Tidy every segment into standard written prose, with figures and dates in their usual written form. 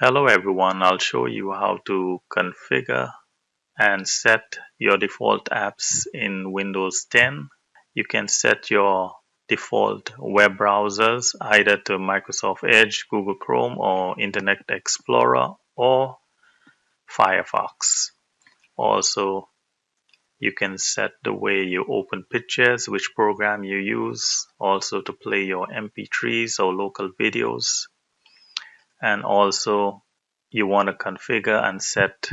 Hello everyone, I'll show you how to configure and set your default apps in Windows 10. You can set your default web browsers either to Microsoft Edge, Google Chrome, or Internet Explorer or Firefox. Also, you can set the way you open pictures, which program you use, also to play your MP3s or local videos. And also, you want to configure and set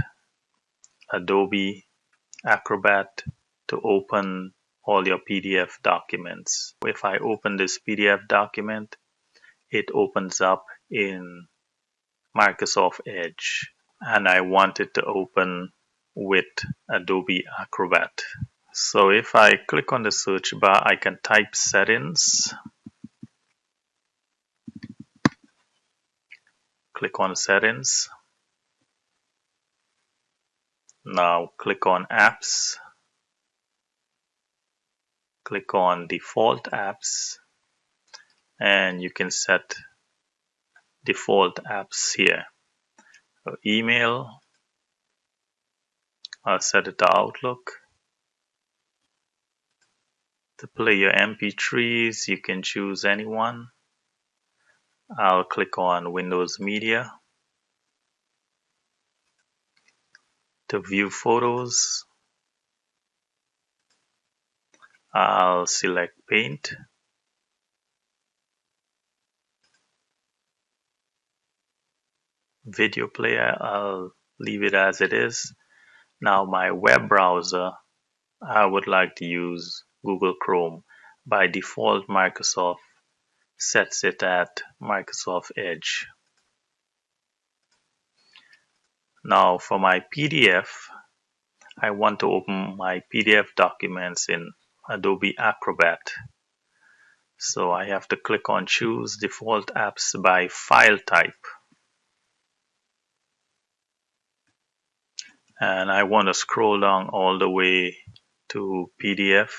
Adobe Acrobat to open all your PDF documents. If I open this PDF document, it opens up in Microsoft Edge, and I want it to open with Adobe Acrobat. So if I click on the search bar, I can type settings, click on settings. Now click on apps, click on default apps, and you can set default apps here. Email, I'll set it to Outlook. To play your MP3s, you can choose any one. I'll click on Windows Media. To view photos, I'll select Paint. Video player, I'll leave it as it is. Now my web browser, I would like to use Google Chrome. By default, Microsoft sets it at Microsoft Edge. Now for my PDF, I want to open my PDF documents in Adobe Acrobat. So I have to click on Choose Default Apps by File Type. And I want to scroll down all the way to PDF.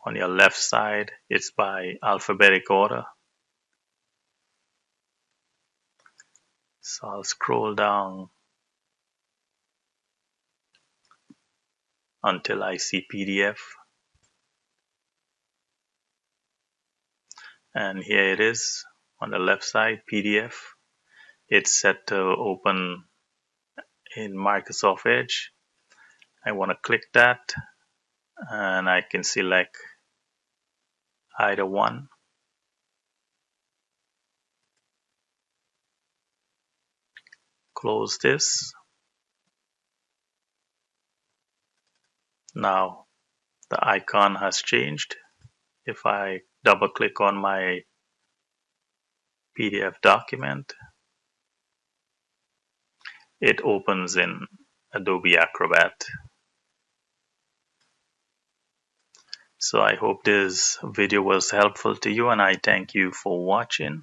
On your left side, it's by alphabetic order. So I'll scroll down until I see PDF. And here it is on the left side, PDF. It's set to open in Microsoft Edge. I want to click that, and I can select either one. Close this. Now the icon has changed. If I double click on my PDF document, it opens in Adobe Acrobat. So I hope this video was helpful to you, and I thank you for watching.